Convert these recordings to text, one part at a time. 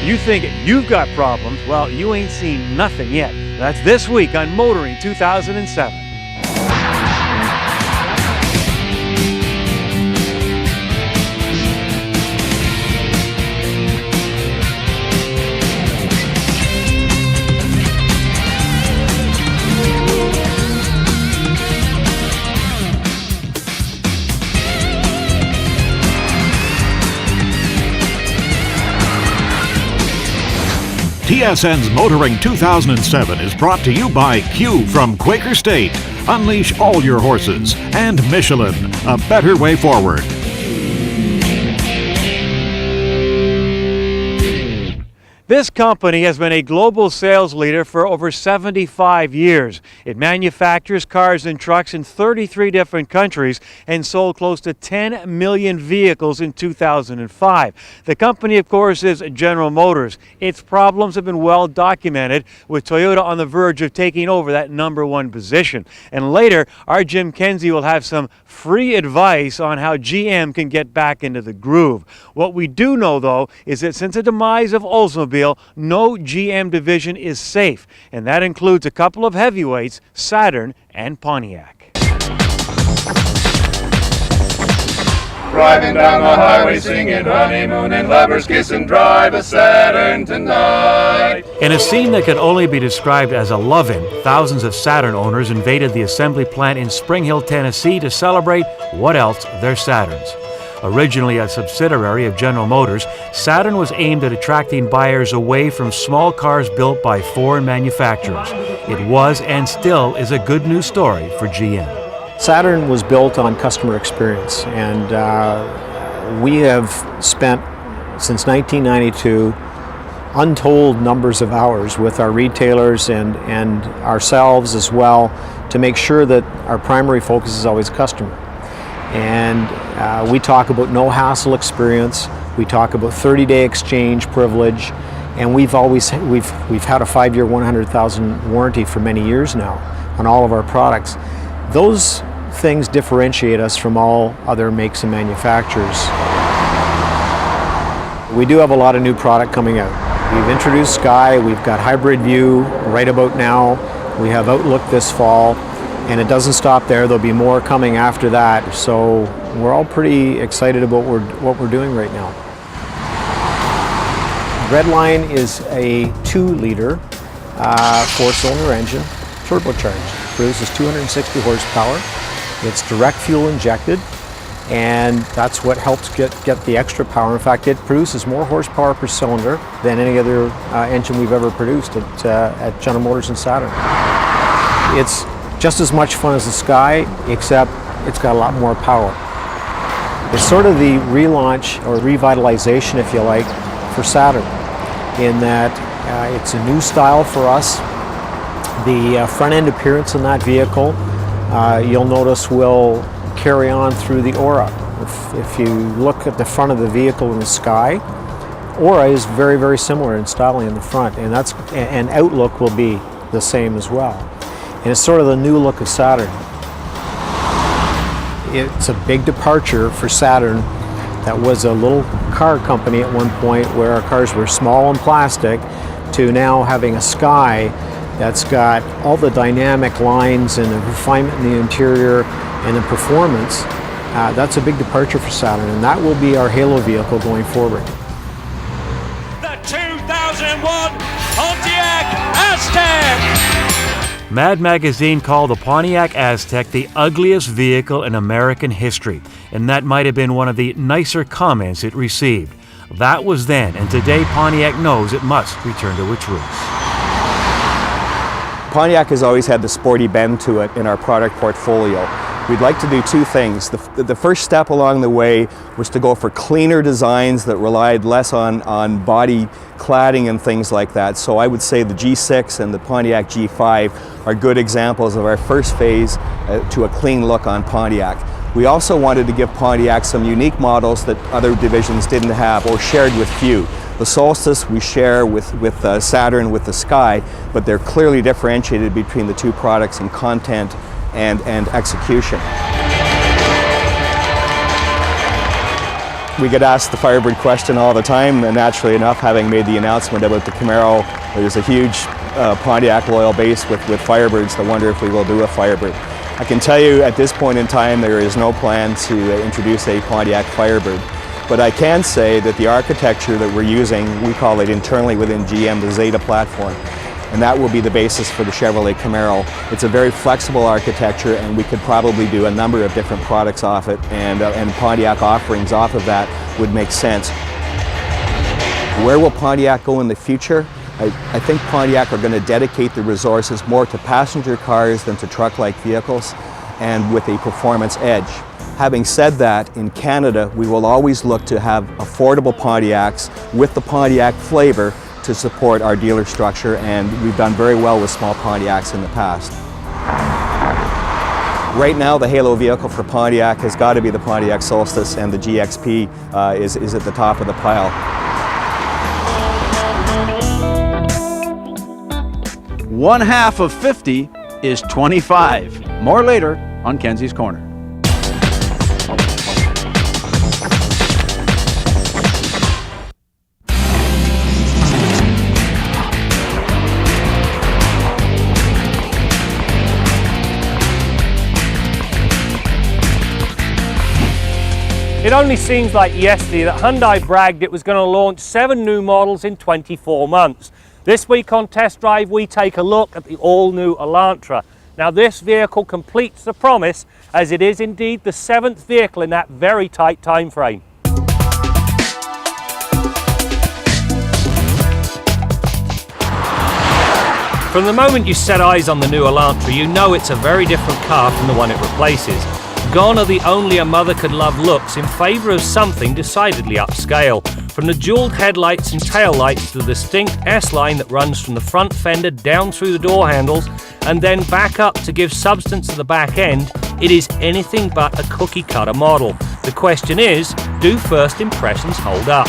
You think you've got problems? Well, you ain't seen nothing yet. That's this week on Motoring 2007. TSN's Motoring 2007 is brought to you by Q from Quaker State. Unleash all your horses. And Michelin, a better way forward. This company has been a global sales leader for over 75 years. It manufactures cars and trucks in 33 different countries and sold close to 10 million vehicles in 2005. The company, of course, is General Motors. Its problems have been well documented, with Toyota on the verge of taking over that #1 position. And later, our Jim Kenzie will have some free advice on how GM can get back into the groove. What we do know, though, is that since the demise of Oldsmobile, no GM division is safe, and that includes a couple of heavyweights, Saturn and Pontiac. Driving down the highway singing honeymoon and lovers kiss and drive a Saturn tonight. In a scene that could only be described as a love-in, thousands of Saturn owners invaded the assembly plant in Spring Hill, Tennessee to celebrate, what else, their Saturns. Originally a subsidiary of General Motors, Saturn was aimed at attracting buyers away from small cars built by foreign manufacturers. It was and still is a good news story for GM. Saturn was built on customer experience, and we have spent, since 1992, untold numbers of hours with our retailers and ourselves as well to make sure that our primary focus is always customer. And we talk about no hassle experience. We talk about 30-day exchange privilege, and we've had a 5-year 100,000 warranty for many years now on all of our products. Those things differentiate us from all other makes and manufacturers. We do have a lot of new product coming out. We've introduced Sky. We've got Hybrid View right about now. We have Outlook this fall. And it doesn't stop there. There'll be more coming after that. So we're all pretty excited about what we're doing right now. Redline is a 2-liter 4-cylinder engine, turbocharged. It produces 260 horsepower. It's direct fuel injected, and that's what helps get the extra power. In fact, it produces more horsepower per cylinder than any other engine we've ever produced at General Motors and Saturn. It's just as much fun as the Sky, except it's got a lot more power. It's sort of the relaunch or revitalization, if you like, for Saturn, in that it's a new style for us. The front end appearance in that vehicle, you'll notice, will carry on through the Aura. If you look at the front of the vehicle in the Sky, Aura is very, very similar in styling in the front, and Outlook will be the same as well. And it's sort of the new look of Saturn. It's a big departure for Saturn, that was a little car company at one point where our cars were small and plastic, to now having a Sky that's got all the dynamic lines and the refinement in the interior and the performance. That's a big departure for Saturn, and that will be our halo vehicle going forward. The 2001 Pontiac Aztek! Mad Magazine called the Pontiac Aztek the ugliest vehicle in American history, and that might have been one of the nicer comments it received. That was then, and today Pontiac knows it must return to its roots. Pontiac has always had the sporty bend to it in our product portfolio. We'd like to do two things. The first step along the way was to go for cleaner designs that relied less on body cladding and things like that. So I would say the G6 and the Pontiac G5 are good examples of our first phase to a clean look on Pontiac. We also wanted to give Pontiac some unique models that other divisions didn't have or shared with few. The Solstice we share with Saturn, with the Sky, but they're clearly differentiated between the two products in content and execution. We get asked the Firebird question all the time, and naturally enough, having made the announcement about the Camaro, there's a huge Pontiac loyal base with Firebirds that wonder if we will do a Firebird. I can tell you at this point in time there is no plan to introduce a Pontiac Firebird, but I can say that the architecture that we're using, we call it internally within GM the Zeta platform, and that will be the basis for the Chevrolet Camaro. It's a very flexible architecture, and we could probably do a number of different products off it, and Pontiac offerings off of that would make sense. Where will Pontiac go in the future? I think Pontiac are going to dedicate the resources more to passenger cars than to truck-like vehicles, and with a performance edge. Having said that, in Canada, we will always look to have affordable Pontiacs with the Pontiac flavor to support our dealer structure, and we've done very well with small Pontiacs in the past. Right now, the halo vehicle for Pontiac has got to be the Pontiac Solstice, and the GXP is at the top of the pile. One half of 50 is 25. More later on Kenzie's Corner. It only seems like yesterday that Hyundai bragged it was going to launch 7 new models in 24 months. This week on Test Drive we take a look at the all-new Elantra. Now this vehicle completes the promise, as it is indeed the 7th vehicle in that very tight time frame. From the moment you set eyes on the new Elantra, you know it's a very different car from the one it replaces. Gone are the only a mother could love looks in favour of something decidedly upscale. From the jewelled headlights and taillights to the distinct S-line that runs from the front fender down through the door handles and then back up to give substance to the back end, it is anything but a cookie cutter model. The question is, do first impressions hold up?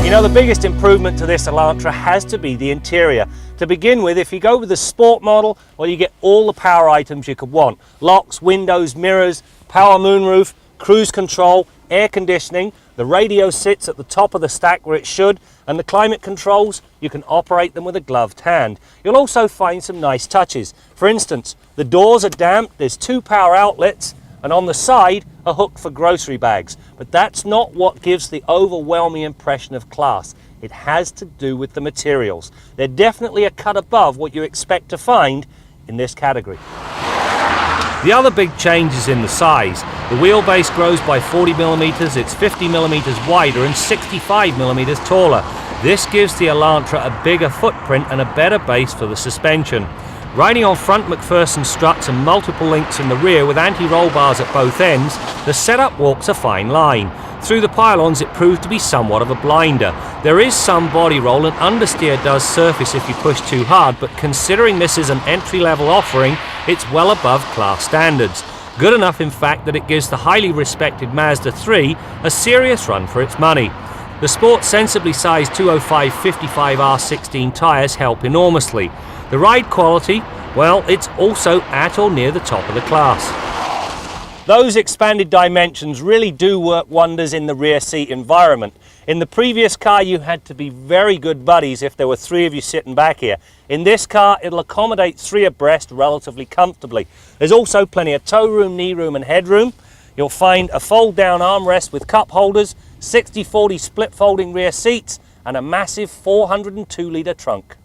You know, the biggest improvement to this Elantra has to be the interior. To begin with, if you go with the sport model, well, you get all the power items you could want. Locks, windows, mirrors, power moonroof, cruise control, air conditioning. The radio sits at the top of the stack where it should, and the climate controls, you can operate them with a gloved hand. You'll also find some nice touches. For instance, the doors are damped, there's 2 power outlets, and on the side, a hook for grocery bags. But that's not what gives the overwhelming impression of class. It has to do with the materials. They're definitely a cut above what you expect to find in this category. The other big change is in the size. The wheelbase grows by 40mm, it's 50mm wider and 65mm taller. This gives the Elantra a bigger footprint and a better base for the suspension. Riding on front McPherson struts and multiple links in the rear with anti-roll bars at both ends, the setup walks a fine line. Through the pylons it proved to be somewhat of a blinder. There is some body roll and understeer does surface if you push too hard, but considering this is an entry-level offering, it's well above class standards. Good enough in fact that it gives the highly respected Mazda 3 a serious run for its money. The sport sensibly sized 205/55 R16 tyres help enormously. The ride quality, well, it's also at or near the top of the class. Those expanded dimensions really do work wonders in the rear seat environment. In the previous car you had to be very good buddies if there were 3 of you sitting back here. In this car it'll accommodate 3 abreast relatively comfortably. There's also plenty of toe room, knee room and headroom. You'll find a fold down armrest with cup holders, 60/40 split folding rear seats and a massive 402 litre trunk.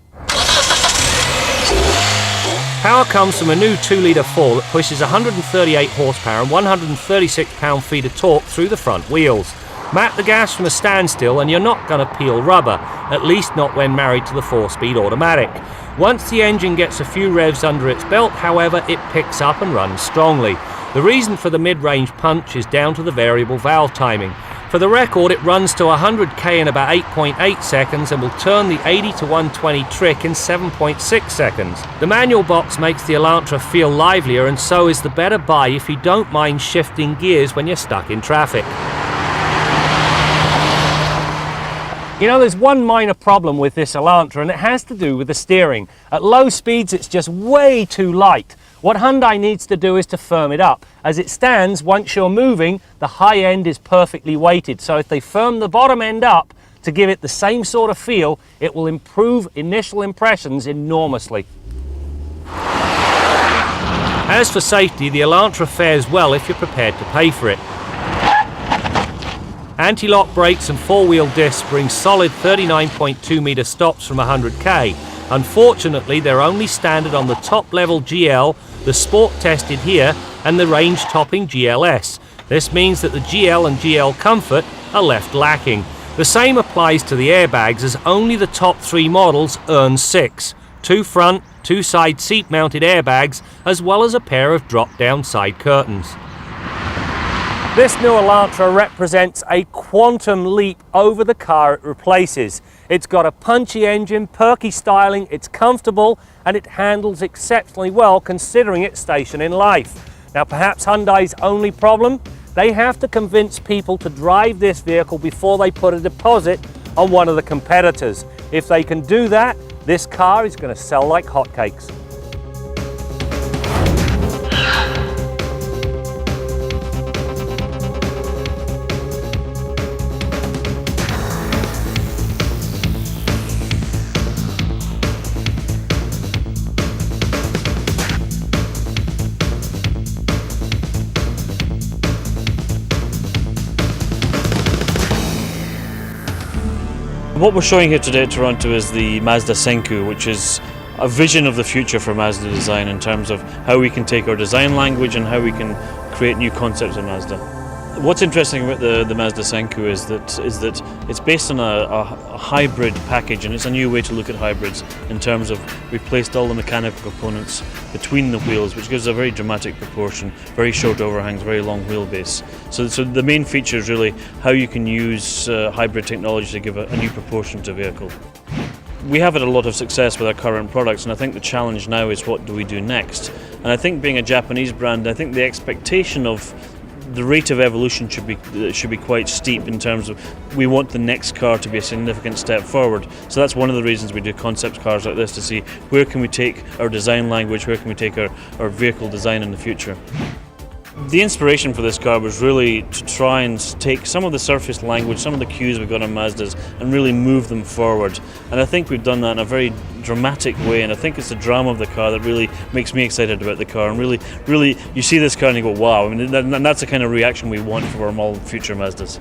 Power comes from a new 2-litre 4 that pushes 138 horsepower and 136 pound-feet of torque through the front wheels. Map the gas from a standstill and you're not going to peel rubber, at least not when married to the 4-speed automatic. Once the engine gets a few revs under its belt, however, it picks up and runs strongly. The reason for the mid-range punch is down to the variable valve timing. For the record, it runs to 100k in about 8.8 seconds and will turn the 80 to 120 trick in 7.6 seconds. The manual box makes the Elantra feel livelier, and so is the better buy if you don't mind shifting gears when you're stuck in traffic. You know, there's one minor problem with this Elantra, and it has to do with the steering. At low speeds it's just way too light. What Hyundai needs to do is to firm it up. As it stands, once you're moving, the high end is perfectly weighted. So if they firm the bottom end up to give it the same sort of feel, it will improve initial impressions enormously. As for safety, the Elantra fares well if you're prepared to pay for it. Anti-lock brakes and four-wheel discs bring solid 39.2 metre stops from 100k. Unfortunately, they're only standard on the top-level GL, the sport-tested here, and the range-topping GLS. This means that the GL and GL Comfort are left lacking. The same applies to the airbags, as only the top 3 models earn 6. 2 front, 2 side seat-mounted airbags, as well as a pair of drop-down side curtains. This new Elantra represents a quantum leap over the car it replaces. It's got a punchy engine, perky styling, it's comfortable, and it handles exceptionally well considering its station in life. Now perhaps Hyundai's only problem? They have to convince people to drive this vehicle before they put a deposit on one of the competitors. If they can do that, this car is going to sell like hotcakes. What we're showing here today at Toronto is the Mazda Senku, which is a vision of the future for Mazda design in terms of how we can take our design language and how we can create new concepts in Mazda. What's interesting about the Mazda Senku is that it's based on a hybrid package, and it's a new way to look at hybrids in terms of we've placed all the mechanical components between the wheels, which gives a very dramatic proportion, very short overhangs, very long wheelbase. So the main feature is really how you can use hybrid technology to give a new proportion to a vehicle. We have had a lot of success with our current products, and I think the challenge now is what do we do next? And I think being a Japanese brand, I think the expectation of the rate of evolution should be quite steep in terms of we want the next car to be a significant step forward. So that's one of the reasons we do concept cars like this, to see where can we take our design language, where can we take our vehicle design in the future. The inspiration for this car was really to try and take some of the surface language, some of the cues we've got on Mazdas, and really move them forward. And I think we've done that in a very dramatic way, and I think it's the drama of the car that really makes me excited about the car, and really you see this car and you go, wow. I mean, and that's the kind of reaction we want from all future Mazdas.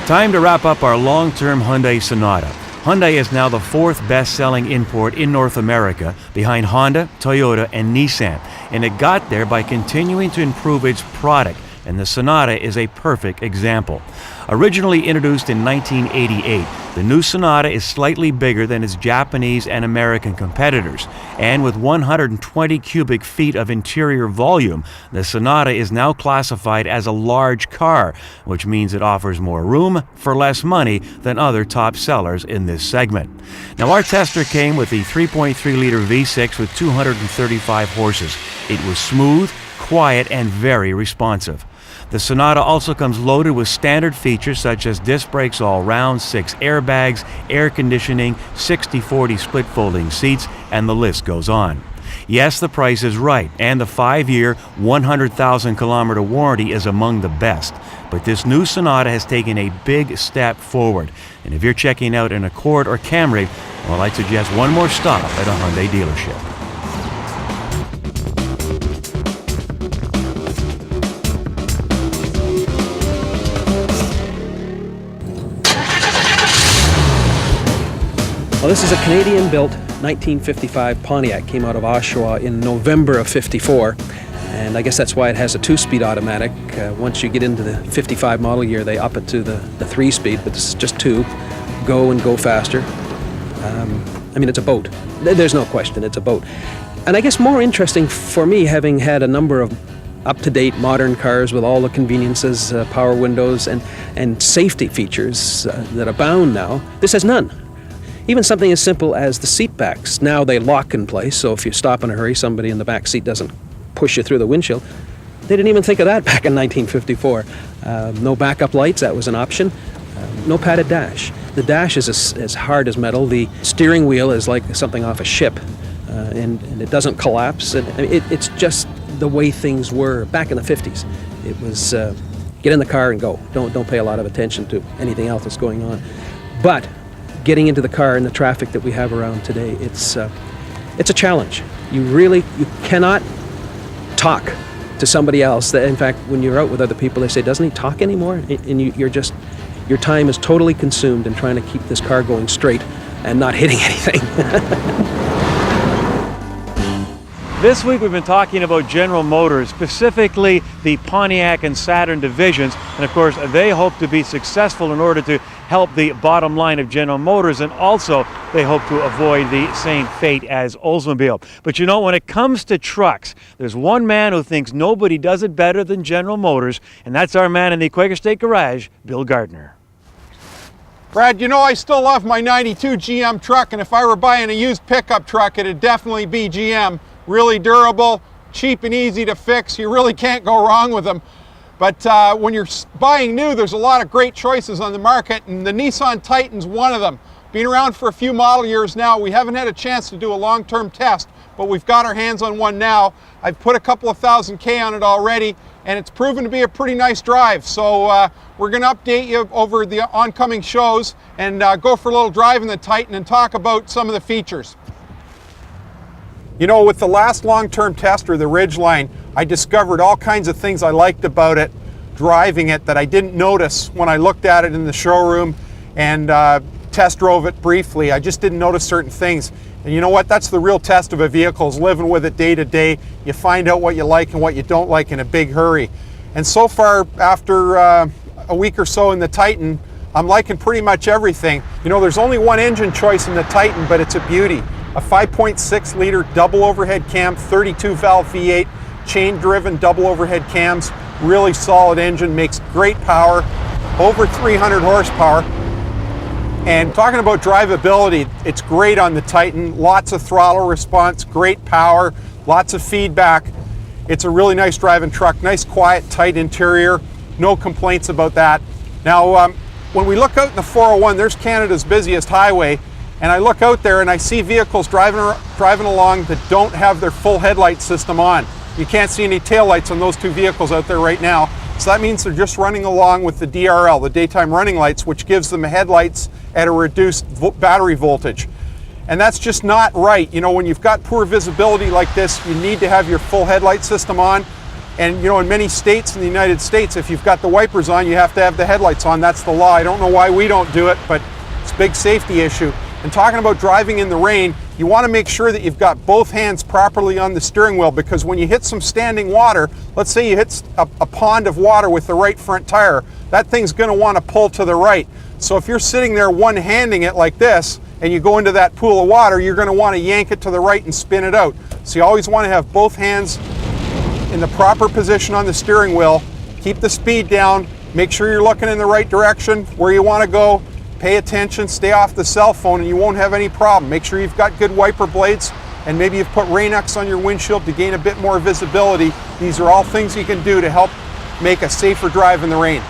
Time to wrap up our long-term Hyundai Sonata. Hyundai is now the 4th best-selling import in North America, behind Honda, Toyota, and Nissan. And it got there by continuing to improve its product, and the Sonata is a perfect example. Originally introduced in 1988, the new Sonata is slightly bigger than its Japanese and American competitors, and with 120 cubic feet of interior volume, the Sonata is now classified as a large car, which means it offers more room for less money than other top sellers in this segment. Now, our tester came with the 3.3-liter V6 with 235 horses. It was smooth, quiet, and very responsive. The Sonata also comes loaded with standard features such as disc brakes all round, 6 airbags, air conditioning, 60/40 split folding seats, and the list goes on. Yes, the price is right, and the 5-year, 100,000-kilometer warranty is among the best. But this new Sonata has taken a big step forward. And if you're checking out an Accord or Camry, well, I'd suggest one more stop at a Hyundai dealership. Well, this is a Canadian-built 1955 Pontiac. Came out of Oshawa in November of '54, and I guess that's why it has a 2-speed automatic. Once you get into the 55 model year, they up it to the 3-speed, but this is just 2. Go faster. I mean, it's a boat. There's no question, it's a boat. And I guess more interesting for me, having had a number of up-to-date modern cars with all the conveniences, power windows, and safety features that abound now, this has none. Even something as simple as the seat backs. Now they lock in place, so if you stop in a hurry, somebody in the back seat doesn't push you through the windshield. They didn't even think of that back in 1954. No backup lights, that was an option. No padded dash. The dash is as hard as metal. The steering wheel is like something off a ship, and it doesn't collapse. It's just the way things were back in the 50s. It was get in the car and go. Don't pay a lot of attention to anything else that's going on. But getting into the car in the traffic that we have around today, it's a challenge. You cannot talk to somebody else. In fact, when you're out with other people, they say, "Doesn't he talk anymore?" And your time is totally consumed in trying to keep this car going straight and not hitting anything. This week we've been talking about General Motors, specifically the Pontiac and Saturn divisions, and of course they hope to be successful in order to help the bottom line of General Motors, and also they hope to avoid the same fate as Oldsmobile. But you know, when it comes to trucks, there's one man who thinks nobody does it better than General Motors, and that's our man in the Quaker State Garage, Bill Gardner. Brad, you know I still love my 92 GM truck, and if I were buying a used pickup truck, it'd definitely be GM. Really durable, cheap and easy to fix. You really can't go wrong with them. But when you're buying new, there's a lot of great choices on the market, and the Nissan Titan's one of them. Been around for a few model years now. We haven't had a chance to do a long-term test, but we've got our hands on one now. I've put a couple of thousand K on it already, and it's proven to be a pretty nice drive. So we're going to update you over the oncoming shows and go for a little drive in the Titan and talk about some of the features. You know, with the last long-term tester, the Ridgeline, I discovered all kinds of things I liked about it, driving it, that I didn't notice when I looked at it in the showroom and test drove it briefly. I just didn't notice certain things. And you know what? That's the real test of a vehicle, is living with it day to day. You find out what you like and what you don't like in a big hurry. And so far, after a week or so in the Titan, I'm liking pretty much everything. You know, there's only one engine choice in the Titan, but it's a beauty. A 5.6 liter double overhead cam, 32 valve V8, chain driven double overhead cams, really solid engine, makes great power, over 300 horsepower. And talking about drivability, it's great on the Titan, lots of throttle response, great power, lots of feedback. It's a really nice driving truck, nice quiet, tight interior, no complaints about that. Now, when we look out in the 401, there's Canada's busiest highway, and I look out there and I see vehicles driving along that don't have their full headlight system on. You can't see any taillights on those two vehicles out there right now. So that means they're just running along with the DRL, the daytime running lights, which gives them headlights at a reduced battery voltage. And that's just not right. You know, when you've got poor visibility like this, you need to have your full headlight system on. And you know, in many states in the United States, if you've got the wipers on, you have to have the headlights on. That's the law. I don't know why we don't do it, but it's a big safety issue. And talking about driving in the rain, you want to make sure that you've got both hands properly on the steering wheel, because when you hit some standing water, let's say you hit a pond of water with the right front tire, that thing's going to want to pull to the right. So if you're sitting there one-handing it like this, and you go into that pool of water, you're going to want to yank it to the right and spin it out. So you always want to have both hands in the proper position on the steering wheel. Keep the speed down, make sure you're looking in the right direction, where you want to go. Pay attention, stay off the cell phone, and you won't have any problem. Make sure you've got good wiper blades, and maybe you've put Rain-X on your windshield to gain a bit more visibility. These are all things you can do to help make a safer drive in the rain.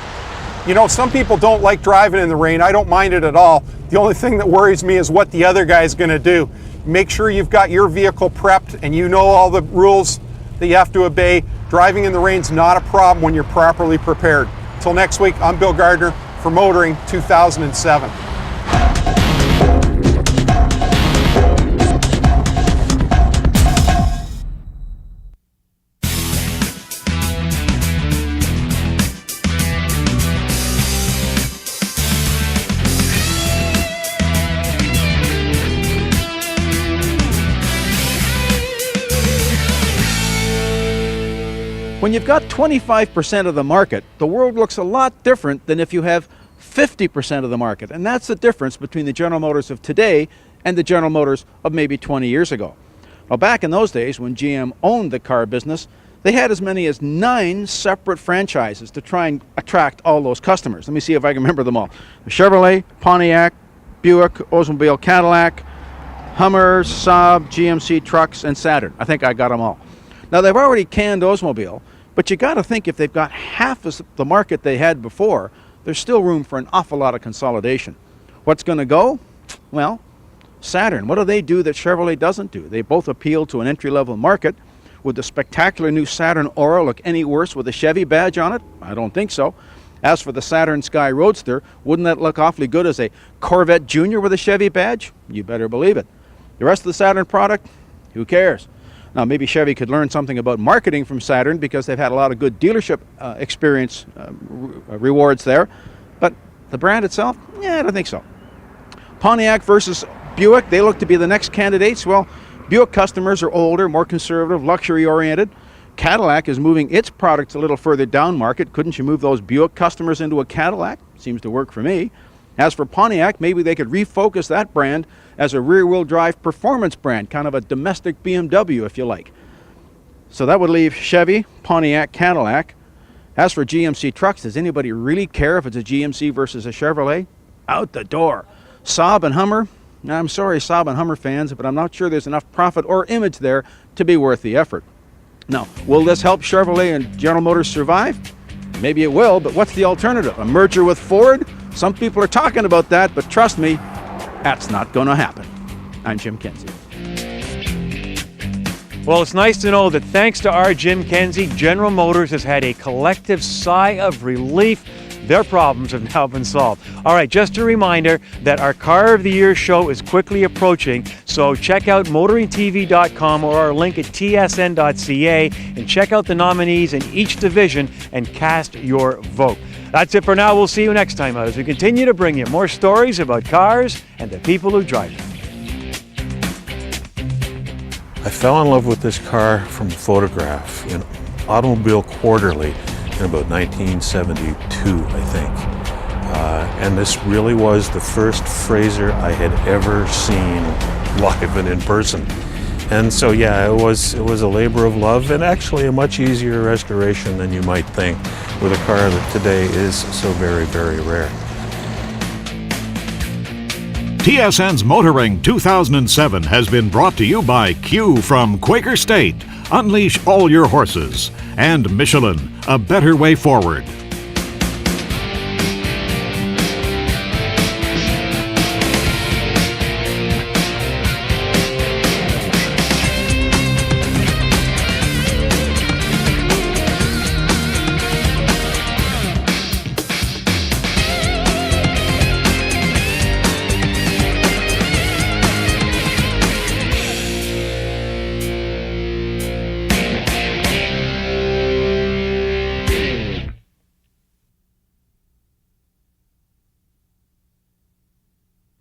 You know, some people don't like driving in the rain. I don't mind it at all. The only thing that worries me is what the other guy's going to do. Make sure you've got your vehicle prepped and you know all the rules that you have to obey. Driving in the rain's not a problem when you're properly prepared. Until next week, I'm Bill Gardner for Motoring 2007. When you've got 25% of the market, the world looks a lot different than if you have 50% of the market. And that's the difference between the General Motors of today and the General Motors of maybe 20 years ago. Now, back in those days when GM owned the car business, they had as many as 9 separate franchises to try and attract all those customers. Let me see if I can remember them all. Chevrolet, Pontiac, Buick, Oldsmobile, Cadillac, Hummer, Saab, GMC trucks, and Saturn. I think I got them all. Now, they've already canned Oldsmobile, but you got to think if they've got half of the market they had before, there's still room for an awful lot of consolidation. What's going to go? Well, Saturn. What do they do that Chevrolet doesn't do? They both appeal to an entry-level market. Would the spectacular new Saturn Aura look any worse with a Chevy badge on it? I don't think so. As for the Saturn Sky Roadster, wouldn't that look awfully good as a Corvette Junior with a Chevy badge? You better believe it. The rest of the Saturn product? Who cares? Now, maybe Chevy could learn something about marketing from Saturn because they've had a lot of good dealership experience rewards there. But the brand itself? Yeah, I don't think so. Pontiac versus Buick, they look to be the next candidates. Well, Buick customers are older, more conservative, luxury-oriented. Cadillac is moving its products a little further down market. Couldn't you move those Buick customers into a Cadillac? Seems to work for me. As for Pontiac, maybe they could refocus that brand as a rear-wheel drive performance brand, kind of a domestic BMW, if you like. So that would leave Chevy, Pontiac, Cadillac. As for GMC trucks, does anybody really care if it's a GMC versus a Chevrolet? Out the door. Saab and Hummer? I'm sorry, Saab and Hummer fans, but I'm not sure there's enough profit or image there to be worth the effort. Now, will this help Chevrolet and General Motors survive? Maybe it will, but what's the alternative? A merger with Ford? Some people are talking about that, but trust me, that's not going to happen. I'm Jim Kenzie. Well, it's nice to know that thanks to our Jim Kenzie, General Motors has had a collective sigh of relief. Their problems have now been solved. All right, just a reminder that our Car of the Year show is quickly approaching, so check out motoringtv.com or our link at tsn.ca and check out the nominees in each division and cast your vote. That's it for now. We'll see you next time as we continue to bring you more stories about cars and the people who drive them. I fell in love with this car from a photograph in Automobile Quarterly in about 1972, I think. And this really was the first Fraser I had ever seen live and in person. And so, yeah, it was a labor of love and actually a much easier restoration than you might think with a car that today is so very, very rare. TSN's Motoring 2007 has been brought to you by Q from Quaker State. Unleash all your horses. And Michelin, a better way forward.